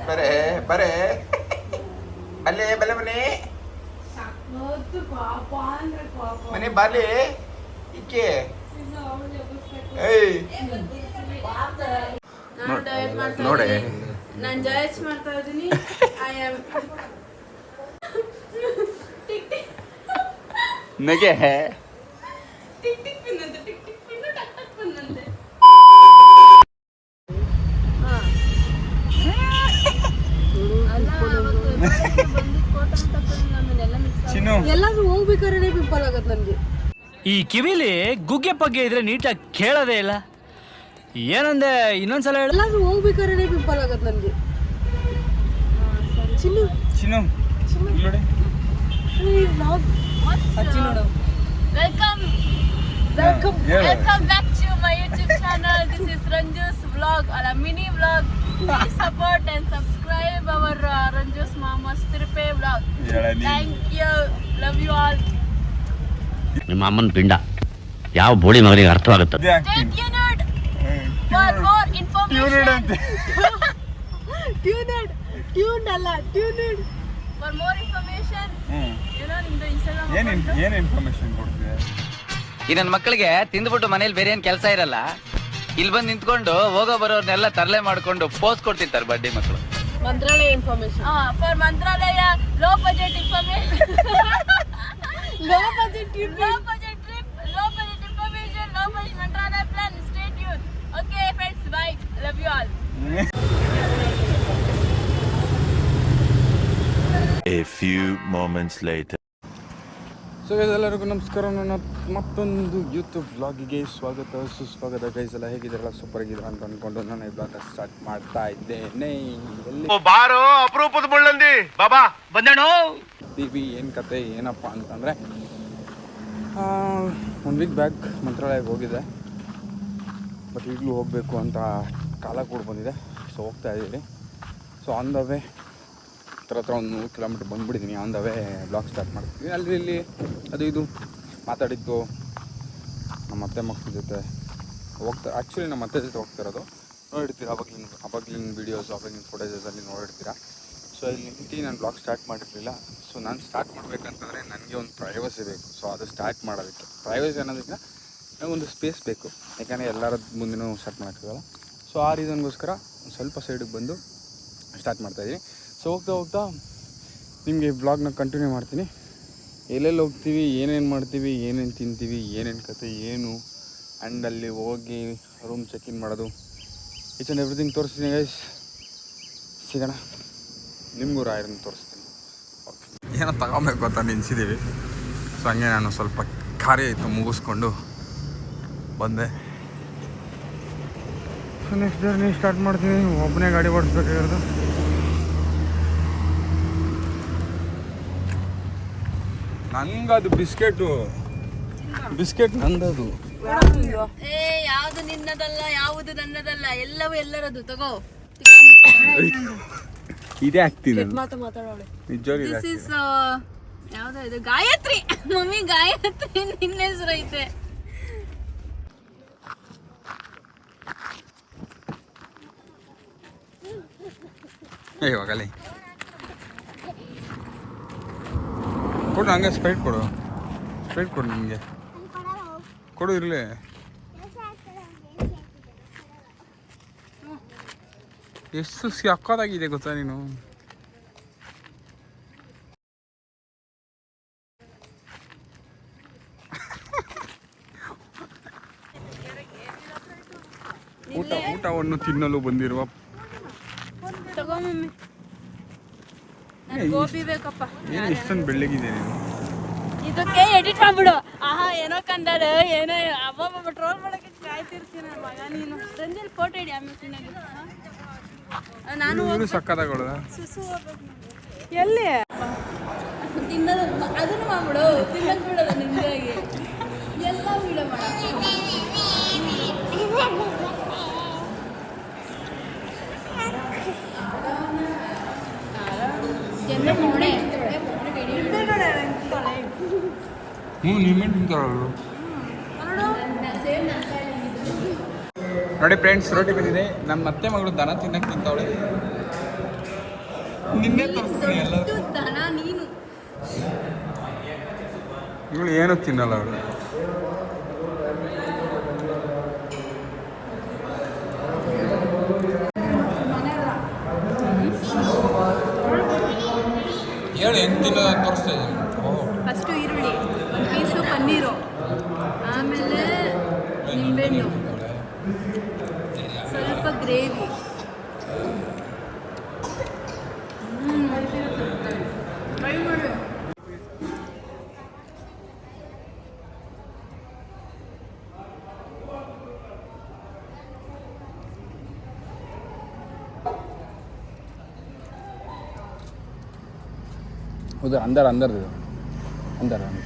ಬರೇ ಬರೇ ಬಲ್ಲೆ ಬಲ್ಲೆ ಮನೆ ಮನೆ ಬಾರ್ಲಿ ಇಕ್ಕೆ ಏಯ್ ನೋಡೆ ನಾನು ಜಯಚ್ ಮಾಡ್ತಾ ಇದ್ದೀನಿ. ಐ ಆಮ್ ನಗೆ ಟಿಕ್ ಟಿಕ್ ಪಿನ್ ಅಂತ ಟಿಕ್ ಟಿಕ್ ಪಿನ್ ಟಕ್ ಟಕ್ ಪಿನ್ ಅಂತೆ. ಎಲ್ಲಾದ್ರೂ ಹೋಗ್ಬೇಕಾದ್ರೆ ಪಿಂಪಲ್ ಆಗತ್ತೆ ನನಗೆ. ಈ ಕಿವಿಲಿ ಗುಗ್ಗೆ ಪಗ್ಗೆ ಇದ್ರೆ ನೀಟಾಗಿ ಕೇಳೋದೇ ಇಲ್ಲ. ಏನಂದೆ ಇನ್ನೊಂದ್ಸಲ ಹೇಳ. ಎಲ್ಲಾದ್ರೂ ಹೋಗ್ಬೇಕಾದ್ರೆ ಪಿಂಪಲ್ ಆಗತ್ತೆ ನನಗೆ. ಚಿನ್ನು ಚಿನ್ನು ನೋಡಿ Welcome back to my YouTube channel. This is Ranju's vlog or a mini vlog. Please support and subscribe our Ranju's Mama's Tripe vlog. Thank you. Love you all. ನಿಮ್ಮ ಅಮ್ಮನ ಪಿಂಡ ಯಾವ ಬೋಳಿ ಮಗನಿಗೆ ಅರ್ಥವಾಗುತ್ತೆ. Stay tuned for more information. Tuned ಅಲ್ಲ tuned. For more information. ಏನೋ ನಿಮ್ದು Instagram. ಏನು information ಕೊಡ್ತಿದೆ? ಈ ನನ್ನ ಮಕ್ಕಳಿಗೆ ತಿಂದ್ಬಿಟ್ಟು ಮನೇಲಿ ಬೇರೆ ಏನ್ ಕೆಲಸ ಇರಲ್ಲ. ಇಲ್ಲಿ ಬಂದು ನಿಂತ್ಕೊಂಡು ಹೋಗೋ ಬರೋರ್ನೆಲ್ಲ ತರಲೆ ಮಾಡ್ಕೊಂಡು ಪೋಸ್ಟ್ ಕೊಡ್ತಿರ್ತಾರೆ ಬಡ್ಡಿ ಮಕ್ಕಳು. Mantralaya information. For Mantralaya low budget information. Low budget trip, low budget information, low budget Mantralaya plan. Stay tuned. Okay friends, bye. Love you all. A few moments later. So ಎಲ್ಲರಿಗೂ ನಮಸ್ಕಾರ. ನನ್ನ ಮತ್ತೊಂದು ಯೂಟ್ಯೂಬ್ ವ್ಲಾಗಿಗೆ ಸ್ವಾಗತ ಸುಸ್ವಾಗತ. ಗೈಸ್ ಎಲ್ಲ ಹೇಗಿದ್ದಾರಲ್ಲ, ಸೂಪರ್ ಆಗಿದ್ದಾರೆ ಅಂತ ಅಂದ್ಕೊಂಡು ನಾನು ಈ ವ್ಲಾಗ್ ಸ್ಟಾರ್ಟ್ ಮಾಡ್ತಾ ಇದ್ದೇನೆ. ಬಾರೋ ಅಪರೂಪದ ಮುಳ್ಳಂದಿ ಬಾಬಾ ಬಂದಣೋ ಟಿವಿ ಏನು ಕತೆ ಏನಪ್ಪ ಅಂತಂದರೆ, 1 ವೀಕ್ ಬ್ಯಾಕ್ ಮಂತ್ರಾಲಯಕ್ಕೆ ಹೋಗಿದ್ದೆ. ಬಟ್ ಈಗಲೂ ಹೋಗಬೇಕು ಅಂತ ಕಾಲ ಕೂಡ ಬಂದಿದೆ. ಸೊ ಹೋಗ್ತಾ ಇದ್ದೀವಿ. ಸೊ ಆನ್ ದ ವೇ ಹತ್ರ ಒಂದು 100 ಕಿಲೋಮೀಟ್ರ್ ಬಂದುಬಿಟ್ಟಿದ್ದೀನಿ. On the way vlog start ಮಾಡ್ತೀನಿ. ಅಲ್ಲಿ ಇಲ್ಲಿ ಅದು ಇದು ಮಾತಾಡಿದ್ದು ನಮ್ಮ ಅತ್ತೆ ಮಕ್ಕಳ ಜೊತೆ ಹೋಗ್ತಾ. ಆ್ಯಕ್ಚುಲಿ ನಮ್ಮ ಅತ್ತೆ ಜೊತೆ ಹೋಗ್ತಿರೋದು ನೋಡಿರ್ತೀರ. ಅವಾಗ್ಲಿನ ವೀಡಿಯೋಸ್, ಅವಾಗಿನ ಫೋಟೋಸಲ್ಲಿ ನೋಡಿರ್ತೀರ. ಸೊ ಇಲ್ಲಿ ನಿಂತು ನಾನು ಬ್ಲಾಗ್ ಸ್ಟಾರ್ಟ್ ಮಾಡಿರಲಿಲ್ಲ. ಸೊ ನಾನು ಸ್ಟಾರ್ಟ್ ಮಾಡಬೇಕಂತಂದರೆ ನನಗೆ ಒಂದು ಪ್ರೈವಸಿ ಬೇಕು. ಸೊ ಅದು ಸ್ಟಾರ್ಟ್ ಮಾಡೋದಕ್ಕೆ ಪ್ರೈವಸಿ ಅನ್ನೋದಕ್ಕೆ ನನಗೊಂದು ಸ್ಪೇಸ್ ಬೇಕು. ಯಾಕಂದರೆ ಎಲ್ಲರ ಮುಂದೆನೂ ಸ್ಟಾರ್ಟ್ ಮಾಡೋಕ್ಕಾಗಲ್ಲ. ಸೊ ಆ ರೀಸನ್ಗೋಸ್ಕರ ಒಂದು ಸ್ವಲ್ಪ ಸೈಡಿಗೆ ಬಂದು ಸ್ಟಾರ್ಟ್ ಮಾಡ್ತಾಯಿದ್ದೀನಿ. ಸೊ ಹೋಗ್ತಾ ಹೋಗ್ತಾ ನಿಮಗೆ ಬ್ಲಾಗ್ನ ಕಂಟಿನ್ಯೂ ಮಾಡ್ತೀನಿ. ಎಲ್ಲೆಲ್ಲಿ ಹೋಗ್ತೀವಿ, ಏನೇನು ಮಾಡ್ತೀವಿ, ಏನೇನು ತಿಂತೀವಿ, ಏನೇನು ಕತೆ ಏನು, ಆ್ಯಂಡ್ ಅಲ್ಲಿ ಹೋಗಿ ರೂಮ್ ಚೆಕ್ ಇನ್ ಮಾಡೋದು, ಈಚ್ ಆ್ಯಂಡ್ ಎವ್ರಿಥಿಂಗ್ ತೋರಿಸ್ತೀನಿ ಗೈಸ್. ಸಿಗೋಣ. ನಿಮಗೂ ರಾಯರನ್ನು ತೋರಿಸ್ತೀನಿ. ಓಕೆ, ಏನೋ ತಗೊಬೇಕು ಅಂತ ನಿಲ್ಸಿದ್ದೀವಿ. ಸೊ ಹಂಗೆ ನಾನು ಸ್ವಲ್ಪ ಕಾರ್ಯ ಇತ್ತು ಮುಗಿಸ್ಕೊಂಡು ಬಂದೆ. ಸೊ ನೆಕ್ಸ್ಟ್ ಜರ್ನಿ ಸ್ಟಾರ್ಟ್ ಮಾಡ್ತೀನಿ. ಒಬ್ಬನೇ ಗಾಡಿ ಓಡಿಸ್ಬೇಕಾಗಿರೋದು. ನಂಗದು ಬಿಸ್ಕೆಟ್ ನಂದದು. ಯಾವುದು ನಿನ್ನದಲ್ಲ, ಯಾವುದು ನನ್ನದಲ್ಲ, ಎಲ್ಲವೂ ಎಲ್ಲರದು. ತಗೋ. ಇದೇ ಆಗ್ತೀನಿ ಮಾತಾಡೋಳೆ. ನಿಜವಾಗಿ ದಿಸ್ ಇಸ್ ಯಾವ್ದು ಇದು? ಗಾಯತ್ರಿ. ಮಮ್ಮಿ ಗಾಯತ್ರಿ ನಿನ್ನ ಹೆಸರು ಐತೆ. ಇವಾಗಲೇ ಕೊಡು, ಹಂಗೆ ಸ್ಪ್ರೈಟ್ ಕೊಡು ನಿಮಗೆ ಕೊಡು. ಇರಲಿ, ಎಷ್ಟು ಸಕ್ಕತ್ತಾಗಿದೆ ಗೊತ್ತಾ ನೀನು. ಊಟವನ್ನು ತಿನ್ನಲು ಬಂದಿರುವ ತಗೋ ಮಮ್ಮಿ. ಗೋಬಿ ಬೇಕಪ್ಪ. ಏನು ಇಷ್ಟೊಂದು ಬೆಳ್ಳಗಿದೆ ನೀನು. ಇದಕ್ಕೆ ಎಡಿಟ್ ಮಾಡ್ಬಿಡು. ಆಹಾ ಏನೋ ಕಂದಾರೆ, ಏನೋ ಅಬ್ಬಬ್ಬ ಟ್ರೋಲ್ ಮಾಡಕ್ಕೆ ಕಾಯ್ತಿರ್ತೀನಿ ಮಗ ನೀನು. ರಂಜಲ್ ಫೋಟೋ ಇಡಿ ಆಮೇಲೆ ತಿನ್ನಾಗಿ. ನಾನು ಸಕ್ಕತ್ತಾಗೋಳ ಸುಸು ಎಲ್ಲಿ ತಿನ್ನೋದು ಅದನ್ನು ಮಾಡ್ಬಿಡು. ತಿನ್ನಕ್ ಬಿಡೋದು ನಿಮ್ಗಾಗಿ ಎಲ್ಲ ವಿಡಿಯೋ ಮಾಡ. ನೋಡಿ ಫ್ರೆಂಡ್ಸ್, ರೋಟಿ ಬಂದಿದೆ. ನಮ್ಮ ಅತ್ತೆ ಮಗಳು ದನ ತಿನ್ನಕ್ಕೆ ತಿಂತಾವಳೆ. ನಿನ್ನೆ ತೋರಿಸ್ತೀನಿ ಎಲ್ಲ. ದನ ನೀನು. ಇವಳು ಏನು ತಿನ್ನಲ್ಲ ಅವಳು. ಹೇಳು ಹೆಂಗೆ ತಿನ್ನೋದು ಅಂತ ತೋರಿಸ್ತಾ ಇದ್ದೀನಿ. ಫಸ್ಟು ಈರುಳ್ಳಿ, ಒಂದು ಪೀಸು ಪನ್ನೀರು, ಆಮೇಲೆ ನಿಂಬೆಹಣ್ಣು, ಸ್ವಲ್ಪ ಗ್ರೇವಿ. ಟ್ರೈ ಮಾಡು. उधर अंदर अंदर दे दो, अंदर अंदर.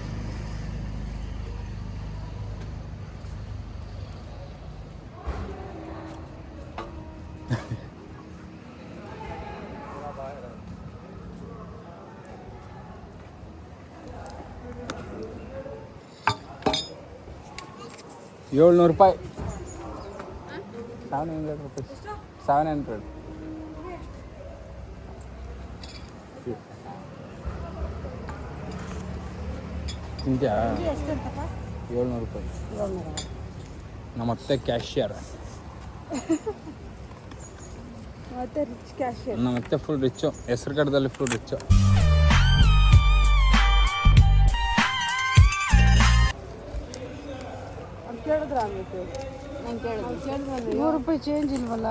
₹700. 700 rupees. 700. ತಿಂತ್ಯಾ? ₹700. ನಮ್ಮತ್ತೆ ಕ್ಯಾಶಿಯರ್. ಮತ್ತೆ ರಿಚ್ ಕ್ಯಾಶಿಯರ್. ನಮ್ಮತ್ತೆ ಫುಲ್ ರಿಚ್ಚು, ಹೆಸರು ಕಡದಲ್ಲಿ ಫುಲ್ ರಿಚ್ಚು. ಕೇಳಿದ್ರ ಆಗುತ್ತೆ. ನಾನು ಕೇಳಿದ್ರೆ ₹100 ಚೇಂಜ್ ಇಲ್ವಲ್ಲ.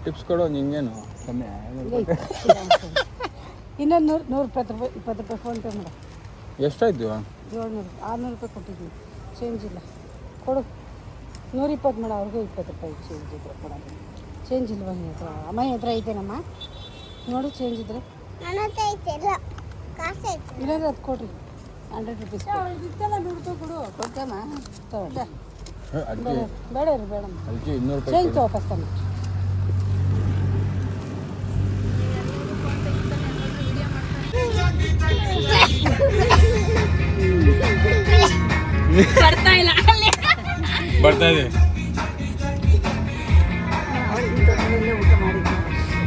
ಟಿಪ್ಸ್ ಕೊಡೋ ನಿಂಗೇನು ಕಮ್ಮಿ. ಇನ್ನೊಂದು ₹120 ಫೋನ್ ಪೇ ಮಾಡು. ಎಷ್ಟಾಯ್ತು? 700 ₹600 ಕೊಟ್ಟಿದ್ದೀನಿ, ಚೇಂಜ್ ಇಲ್ಲ. ಕೊಡು 120 ಮಾಡು, ಅವ್ರಿಗೂ ₹20 ಚೇಂಜ್ ಇದ್ರೆ ಕೊಡೋದು. ಚೇಂಜ್ ಇಲ್ವ ನಿಮ್ಮ ಹತ್ರ? ಅಮ್ಮ ಹತ್ರ ಐತೇನಮ್ಮ ನೋಡು, ಚೇಂಜ್ ಇದ್ರೆ. ಇಲ್ಲಾಂದ್ರೆ ಅದು ಕೊಡ್ರಿ, ₹100 ಇತ್ತಲ್ಲ, ₹100 ಕೊಡು. ಕೊಡ್ತೇಮ್ಮ, ತಗೊಳ್ಳಿ. ಅಜ್ಜಿ ಬೇಡ ಇರು, ಬೇಡಮ್ಮ. ಅಜ್ಜಿ ₹200 ಚೇಂಜ್ ವಾಪಸ್ ತಾನೆ. ಬರ್ತಾ ಇಲ್ಲ, ಬರ್ತಾ ಇದೆ.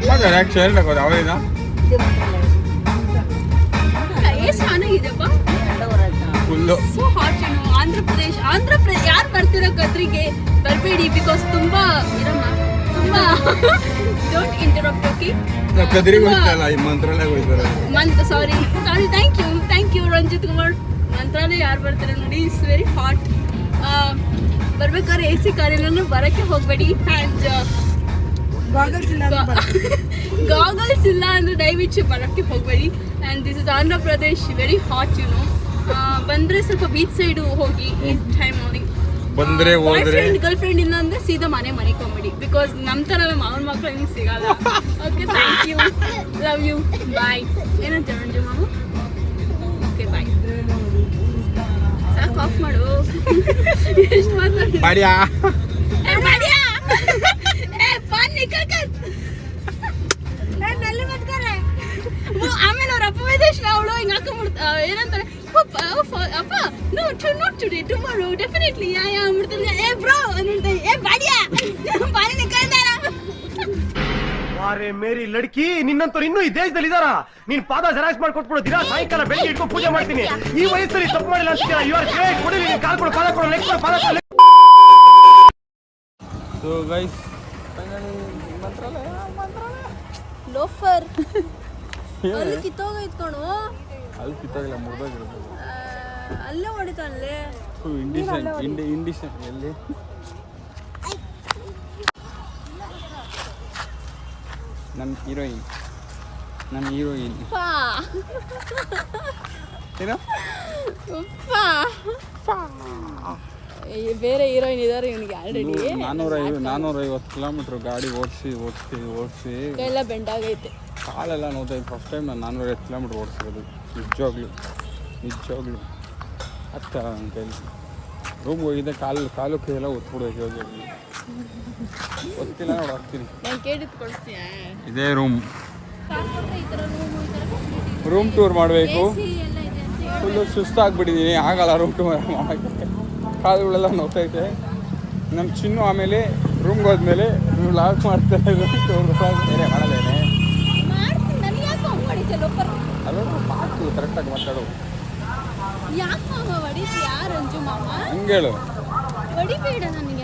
ಯಾಕೆ ಶೇರ್ ಹಾಕೋದು ಅವಳಿದ ಚೆನ್ನಾಗಿದೆಪ್ಪ. Full so hot. Andhra Pradesh ಯಾರು ಬರ್ತಿರೋ ಕದ್ರಿಗೆ ಬರಬೇಡಿ, ಬಿಕಾಸ್ ತುಂಬಾ ಇರಮ್ಮ, ತುಂಬಾ ಡೋಂಟ್ ಇಂಟರಪ್ಟ್. ಓಕೆ, ಕದ್ರಿಗೆ ಹೋಗ್ತಲ್ಲ, ಈ ಮಂತ್ರಾಲಯ ಹೋಗ್ತಾರೆ. Sorry thank you Ranjith Kumar. Mantralaya ಯಾರು ಬರ್ತಾರೆ ನೋಡಿ, ಇಟ್ಸ್ ವೆರಿ ಹಾಟ್. ಬರ್ಬೇಕಾದ್ರೆ AC ಕಾರಿನ ಬರೋಕ್ಕೆ ಹೋಗಬೇಡಿ. ಆ್ಯಂಡ್ ಗಾಗಲ್ಸ್ ಇಲ್ಲ ಅಂದರೆ ದಯವಿಟ್ಟು ಬರೋಕ್ಕೆ ಹೋಗಬೇಡಿ. And this is Andhra Pradesh, very hot you know. ಬಂದರೆ ಸ್ವಲ್ಪ ಬೀಚ್ ಸೈಡು ಹೋಗಿ ಈ ಟೈಮ್ ನೋಡಿ. ಬಂದರೆ ಹೋದ್ರೆ ಗರ್ಲ್ ಫ್ರೆಂಡ್ ಇಲ್ಲ ಅಂದರೆ ಸೀದಾ ಮನೆಕೊಂಬಿಡಿ, ಬಿಕಾಸ್ ನಮ್ಮ ಥರ ಮಾವನ ಮಕ್ಕಳು ನಿಮ್ಗೆ ಸಿಗಲ್ಲ. Okay, thank you, love you, bye. ಏನಂತ ರಂಜು ಮಾವು? Okay, bye. ಸಾಕು, ಆಫ್ ಮಾಡು. ಎಷ್ಟು ಮಾತಾಡಿ ಬಾಡಿಯಾ ಆಮೇಲೆ ಅವ್ರ ಅಪ್ಪ ವಿದೇಶನ ಅವಳು ಹಿಂಗೆ ಹಾಕೊಂಡ್ಬಿಡ್ತಾ ಏನಂತಾರೆ, ಅಪ್ಪ ನಾಟ್ ಟುಡೇ, ಟುಮಾರೋ ಡೆಫಿನೆಟ್ಲಿ ಯಾ ಬಿಡ್ತಾರೆ. ಏ ಬ್ರೋ ಅಂದ್ಬಿಡ್ತಾರೆ, ಏ ಬಾಡಿಯಾ ಬಾಡಿ ನಿಕ್ಕಳ್ದಾರ. ವಾರೆ ಮೇರಿ ಲಡ್ಕಿ, ನಿನ್ನಂತವ್ರು ಇನ್ನೂ ಈ ದೇಶದಲ್ಲಿ ಇದಾರ? ನೀನ್ ಪಾದ ಜೆರಾಕ್ಸ್ ಮಾಡ್ಕೊಟ್ಬಿಡು, ದಿನ ಸಾಯಂಕಾಲ ಬೆಳಿಗ್ಗೆ ಇಟ್ಕೊಂಡು ಪೂಜೆ ಮಾಡ್ತೀನಿ. ಈ ವಯಸ್ಸಲ್ಲಿ ತಪ್ಪು ಮಾಡಿಲ್ಲ ಅಂತೀರಾ? You are great. ಕೊಡಿ, ನೀನು ಕಾಲ್ ಕೊಡು, ಪಾದ ಕೊಡು, ಲೆಗ್ ಕೊಡು, ಪಾದ ಕೊಡು. ಸೊ ಗೈಸ್, ಲೋಫರ್ ಅಲ್ಲಿ ಕಿತ್ತೋಗೈತ್ ಕಣು, ಅಲ್ಲಿ ಕಿತ್ತಾಗಿಲ್ಲ, ಮುರಿದೋಗಿರೋದು. ಅಲ್ಲೇ ಹೊಡಿತಾನಲ್ಲೇ. ಇಂಡಿಷನ್ ಎಲ್ಲಿ? ನನ್ನ ಹೀರೋಯಿನ್ ಏನೋ ಬೇರೆ ಹೀರೋಯಿನ್ ಇದಾರೆ ಇವನಿಗೆ ಆಲ್ರೆಡಿ. 450 ಕಿಲೋಮೀಟ್ರ್ ಗಾಡಿ ಓಡಿಸಿ ಎಲ್ಲ ಬೆಂಡಾಗೈತೆ, ಕಾಲೆಲ್ಲ ನೋಡ್ತಾಯಿದ್ದು. ಫಸ್ಟ್ ಟೈಮ್ ನಾನು 450 ಕಿಲೋಮೀಟ್ರ್ ಓಡಿಸಿರೋದು. ನಿಜವಾಗ್ಲೂ ಹತ್ತ ನನ್ನ ಕೈಲಿ. ರೂಮ್ಗೆ ಹೋಗಿದ್ದೆ, ಕಾಲು ಕೈ ಎಲ್ಲ ಒತ್ಬಿಡೋದು. ಹೋಗಿ ಗೊತ್ತಿಲ್ಲ, ನೋಡಿ ಹಾಕ್ತೀನಿ. ನಾನು ಕೇಳಿದ್ ಕೊಡ್ತೀಯ? ಇದೇ ರೂಮ್ ಟೂರ್ ಮಾಡಬೇಕು. ಫುಲ್ಲು ಸುಸ್ತಾಗ್ಬಿಟ್ಟಿದ್ದೀನಿ, ಆಗಲ್ಲ ರೂಮ್ ಟೂರ್ ಮಾಡೋಕ್ಕೆ. ಕಾಲುಗಳೆಲ್ಲ ನೋಡ್ತೈತೆ ನಮ್ಮ ಚಿನ್ನು. ಆಮೇಲೆ ರೂಮ್ಗೆ ಹೋದ್ಮೇಲೆ ನೀವು ಲಾಕ್ ಮಾಡ್ತಾರೆ ಬೇರೆ ಮಾಡಲೇನೆ ಮಾಡ್ತೀನಿ ನನಗೆ ಯಾಕೆ ಹಂಗೆ ಹೊಡಿತೀಯ ಅಲ್ಲ ಮಾತು ಕರೆಕ್ಟಾಗಿ ಮಾತಾಡು ಯಾಕೆ ಮಾಮ ಹೊಡಿತೀಯ ರಂಜು ಮಾಮ ಹಂಗೇಳು ಹೊಡಿಬೇಡ ನನಗೆ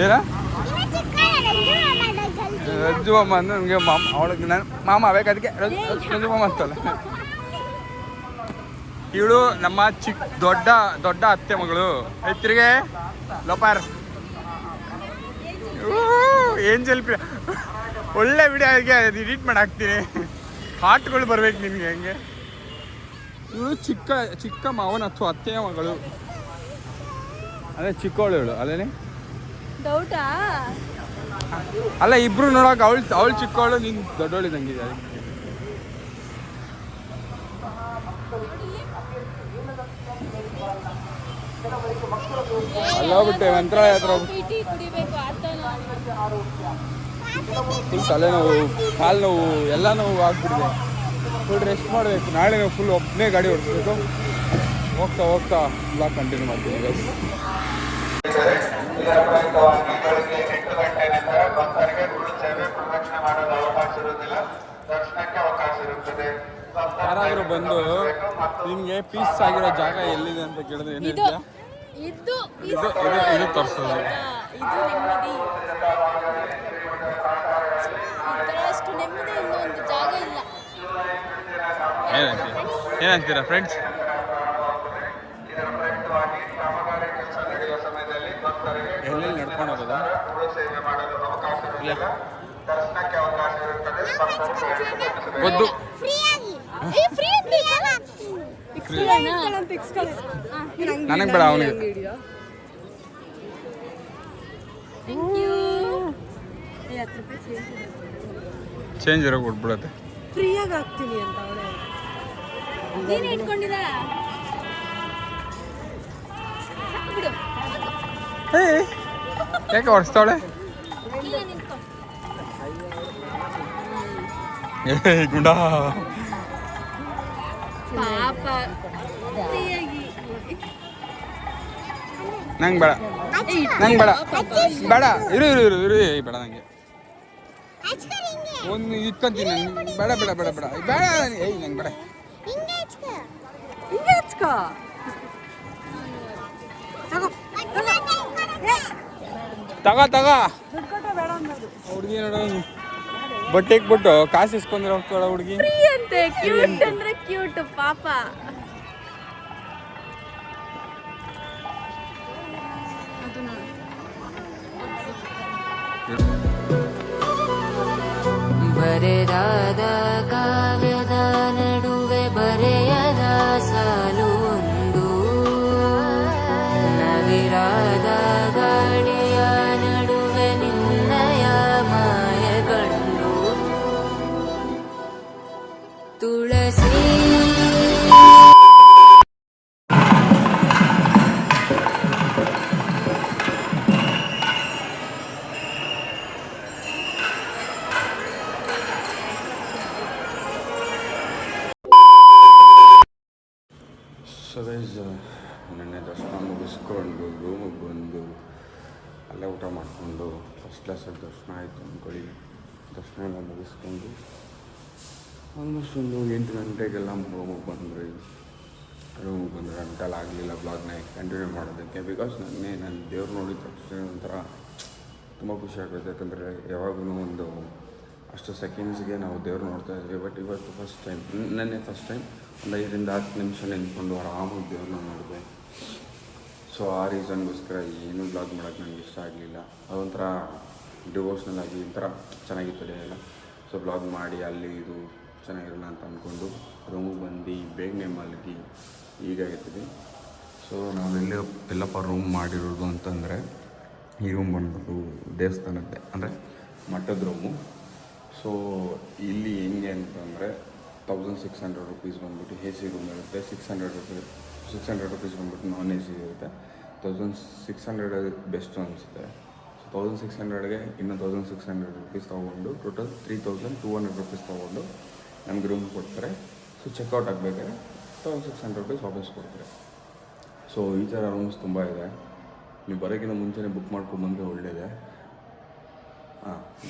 ಏನ ರಜ್ಜು ಅಮ್ಮ ಅಂದ್ರೆ ನನಗೆ ಮಾಮ ಅವಳಿಗೆ ನಾನು ಮಾಮ ಬೇಕಾದಕ್ಕೆ ರಜ್ಜು ಮಾಮ ಅಂತಲ್ಲ ಇವಳು ನಮ್ಮ ದೊಡ್ಡ ದೊಡ್ಡ ಅತ್ತೆ ಮಗಳು ತಿರುಗೆ ಲೋಪಾರ್ ಏಂಜಲ್ ಒಳ್ಳೆ ವಿಡಿಯೋ ಆಗಿ ಎಡಿಟ್ ಮಾಡಿ ಹಾಕ್ತೀನಿ ಹಾಟ್ಗಳು ಬರ್ಬೇಕು ನಿನಗೆ ಹಂಗೆ ಇವಳು ಚಿಕ್ಕ ಮಾವನ ಅಥವಾ ಅತ್ತೆಯ ಮಗಳು ಅದೇ ಚಿಕ್ಕವಳು ಇವಳು ಅಲ್ಲೇನೆ ಡೌಟಾ ಅಲ್ಲ ಇಬ್ರು ನೋಡೋಕೆ ಅವಳು ಚಿಕ್ಕವಳು ನೀನು ದೊಡ್ಡವಳಿದಂಗಿದೆ ಅಲ್ಲೋಗ್ಬಿಟ್ಟೆ ಮಂತ್ರಾಲಯ ಹತ್ರ ಟೀ ಕುಡಿಬೇಕು ಫುಲ್ ತಲೆನೋವು ಕಾಲು ನೋವು ಎಲ್ಲ ನೋವು ಆಗ್ಬಿಟ್ಟಿದೆ ಫುಲ್ ರೆಸ್ಟ್ ಮಾಡಬೇಕು ನಾಳೆ ನಾವು ಫುಲ್ ಒಬ್ಬನೇ ಗಾಡಿ ಓಡಿಸ್ಬೇಕು ಹೋಗ್ತಾ ಹೋಗ್ತಾ ಬ್ಲಾಗ್ ಕಂಟಿನ್ಯೂ ಮಾಡ್ತೀನಿ ಗೈಸ್ ಯಾರಾದರೂ ಬಂದು ನಿಮಗೆ ಪೀಸ್ ಆಗಿರೋ ಜಾಗ ಎಲ್ಲಿದೆ ಅಂತ ಕೇಳಿದ್ರೆ ಏನು ಹೇಳ್ತೀಯಾ ಇದು ತೋರಿಸೋದು ಇದು ನೆಮ್ಮದಿ ಅಷ್ಟು ನೆಮ್ಮದಿ ಇನ್ನೊಂದು ಜಾಗ ಇಲ್ಲ ಏನಂತೀರಾ ಫ್ರೆಂಡ್ಸ್ ಎಲ್ಲೆಲ್ಲಿ ನಡ್ಕೊಂಡು ಹೋಗೋದಾ ಗೊತ್ತು ನನಗೆ ಬೇಡ ಅವನಿಗೆ ಚೇಂಜ್ ಇರೋ ಕೊಟ್ಬಿಡತ್ತೆ ಫ್ರೀಯಾಗಿ ಆಗ್ತೀನಿ ಅಂತ ನೀನು ಇಟ್ಕೊಂಡಿರಾ ಬಿಡು ಯಾಕೆ ಹೊಡ್ಸ್ತಾವಳೆ ಗುಂಡ ಪಾಪ ನಂಗೆ ಬೇಡ ನಂಗೆ ಬೇಡ ಬೇಡ ಇರು ಇರು ಇರು ಇರು ಬೇಡ ನಂಗೆ ಒಂದು ಇಟ್ಕೊಂತೀನಿ ಬೇಡ ಬೇಡ ಬೇಡ ಬೇಡ ಬೇಡ ಏಯ್ ನಂಗೆ ಬೇಡ ತಗ ಹುಡುಗಿ ನೋಡ ಬಟ್ಟೆ ಇಕ್ಬಿಟ್ಟು ಕಾಸು ಇಸ್ಕೊಂಡ್ರೆ ಹೋಗ್ತಾಳ ಹುಡುಗಿ ಅಂತೆ ಕ್ಯೂಟ್ ಅಂದ್ರೆ ಕ್ಯೂಟ್ ಪಾಪ ಬರೆದಾದ ಕಾವ್ಯದ ನಡುವೆ ಬರೆಯದ ಸಾಲು ಒಂದು ನವಿರಾದ ಗಾಳಿಯ ನಡುವೆ ನಿನ್ನಯ ಮಾಯ ಕಂಡು ತುಳಸಿ ನೆನ್ನೆ ದರ್ಶನ ಮುಗಿಸ್ಕೊಂಡು ರೂಮಿಗೆ ಬಂದು ಅಲ್ಲೇ ಊಟ ಮಾಡಿಕೊಂಡು ಫಸ್ಟ್ ಕ್ಲಾಸಲ್ಲಿ ದರ್ಶನ ಆಯಿತು ಅಂದ್ಕೊಳ್ಳಿ ದರ್ಶನ ಎಲ್ಲ ಮುಗಿಸ್ಕೊಂಡು ಆಲ್ಮೋಸ್ಟ್ ಒಂದು 8 ಗಂಟೆಗೆಲ್ಲ ರೂಮಿಗೆ ಬಂದ್ರಿ ಗಂಟೆಲ್ಲ ಆಗಲಿಲ್ಲ ಬ್ಲಾಗ್ನ ಕಂಟಿನ್ಯೂ ಮಾಡೋದಕ್ಕೆ ಬಿಕಾಸ್ ನಾನು ದೇವ್ರು ನೋಡಿದ ತಕ್ಷಣ ಒಂಥರ ತುಂಬ ಖುಷಿ ಆಗುತ್ತೆ ಯಾಕಂದರೆ ಯಾವಾಗಲೂ ಒಂದು ಅಷ್ಟು ಸೆಕೆಂಡ್ಸ್ಗೆ ನಾವು ದೇವ್ರು ನೋಡ್ತಾ ಇದ್ವಿ ಬಟ್ ಇವತ್ತು ಫಸ್ಟ್ ಟೈಮ್ ನೆನ್ನೆ ಫಸ್ಟ್ ಟೈಮ್ ಒಂದು 5 ರಿಂದ 10 ನಿಮಿಷ ನಿಂತ್ಕೊಂಡು ಆರಾಮಾಗಿ ದೇವ್ರನ್ನ ನೋಡಿದೆ ಸೊ ಆ ರೀಸನ್ಗೋಸ್ಕರ ಏನೂ ಬ್ಲಾಗ್ ಮಾಡೋಕ್ಕೆ ನನಗೆ ಇಷ್ಟ ಆಗಲಿಲ್ಲ ಅದೊಂಥರ ಡಿವೋಷ್ನಲ್ ಆಗಿ ಒಂಥರ ಚೆನ್ನಾಗಿತ್ತು ಡೇ ಎಲ್ಲ ಸೊ ಬ್ಲಾಗ್ ಮಾಡಿ ಅಲ್ಲಿ ಇದು ಚೆನ್ನಾಗಿರೋಲ್ಲ ಅಂತ ಅಂದ್ಕೊಂಡು ರೂಮಿಗೆ ಬಂದು ಬೇಗನೆ ಮಲಗಿ ಈಗ ಇರ್ತೀವಿ ಸೊ ನಾವೆಲ್ಲ ಎಲ್ಲಪ್ಪ ರೂಮ್ ಮಾಡಿರೋದು ಅಂತಂದರೆ ಈ ರೂಮ್ ಬಂದ್ಬಿಟ್ಟು ದೇವಸ್ಥಾನದ್ದೇ ಅಂದರೆ ಮಠದ ರೂಮು ಸೊ ಇಲ್ಲಿ ಹೆಂಗೆ ಅಂತಂದರೆ 1600 ರುಪೀಸ್ ಬಂದ್ಬಿಟ್ಟು ಎ ಸಿ ರೂಮ್ ಇರುತ್ತೆ 600 ರುಪೀಸ್ ಬಂದ್ಬಿಟ್ಟು ನಾನ್ ಎ ಸಿ ಇರುತ್ತೆ 1600 ಬೆಸ್ಟ್ ಅನಿಸುತ್ತೆ ಸೊ 1600ಗೆ ಇನ್ನೂ 1600 ರುಪೀಸ್ ತೊಗೊಂಡು ಟೋಟಲ್ 3200 ರುಪೀಸ್ ತೊಗೊಂಡು ನಮಗೆ ರೂಮ್ ಕೊಡ್ತಾರೆ ಸೊ ಚೆಕ್ಔಟ್ ಆಗಬೇಕಾದ್ರೆ ₹600 ವಾಪಸ್ ಕೊಡ್ತಾರೆ. ಸೊ ಈ ಥರ ರೂಮ್ಸ್ ತುಂಬ ಇದೆ. ನೀವು ಬರೋಕ್ಕಿಂತ ಮುಂಚೆನೇ ಬುಕ್ ಮಾಡ್ಕೊಂಬಂದರೆ ಒಳ್ಳೆಯದೇ.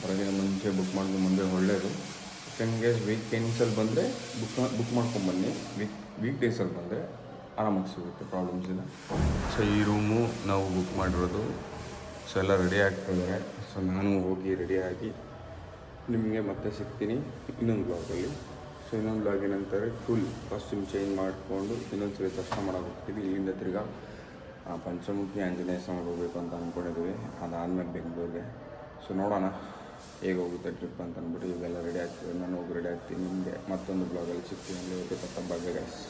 ಬರೋಕ್ಕಿಂತ ಮುಂಚೆ ಬುಕ್ ಮಾಡ್ಕೊಂಬಂದರೆ ಒಳ್ಳೆಯದು. ಇನ್ ಕೇಸ್ ವೀಕೆಂಡ್ಸಲ್ಲಿ ಬಂದರೆ ಬುಕ್ ಮಾಡ್ಕೊಂಬನ್ನಿ. ವೀಕ್ ಡೇಸಲ್ಲಿ ಬಂದರೆ ಆರಾಮಾಗಿ ಸಿಗುತ್ತೆ, ಪ್ರಾಬ್ಲಮ್ಸ್ ಇಲ್ಲ. ಸೊ ಈ ರೂಮು ನಾವು ಬುಕ್ ಮಾಡಿರೋದು. ಸೊ ಎಲ್ಲ ರೆಡಿ ಆಗ್ತಾಯಿದ್ದಾರೆ. ಸೊ ನಾನು ಹೋಗಿ ರೆಡಿಯಾಗಿ ನಿಮಗೆ ಮತ್ತೆ ಸಿಗ್ತೀನಿ ಇನ್ನೊಂದು ಬ್ಲಾಗಲ್ಲಿ. ಸೊ ಇನ್ನೊಂದು ಬ್ಲಾಗ್ ಏನಂತಾರೆ, ಫುಲ್ ಕಾಸ್ಟ್ಯೂಮ್ ಚೇಂಜ್ ಮಾಡಿಕೊಂಡು ಇನ್ನೊಂದು ಸರಿ ದರ್ಶನ ಮಾಡೋಕೆ ಹೋಗ್ತೀವಿ. ಇಲ್ಲಿಂದ ತಿರ್ಗಾ ಪಂಚಮುಖಿ ಆಂಜನೇಯ ಸ್ವಾಮಿ ಹೋಗಬೇಕು ಅಂತ ಅಂದ್ಕೊಂಡಿದ್ದೀವಿ. ಅದಾದಮೇಲೆ ಬೆಂಗಳೂರಿಗೆ. ಸೊ ನೋಡೋಣ ಹೇಗೆ ಹೋಗುತ್ತೆ ಟ್ರಿಪ್ ಅಂತ ಅಂದ್ಬಿಟ್ಟು ಇವೆಲ್ಲ ರೆಡಿ ಆಗ್ತೀವಿ. ನಾನು ಹೋಗಿ ರೆಡಿ ಆಗ್ತೀನಿ. ನಿಮಗೆ ಮತ್ತೊಂದು ಬ್ಲಾಗಲ್ಲಿ ಸಿಗ್ತೀನಿ. ಅಲ್ಲಿ ಹೋಗಿ ಗೈಸ್.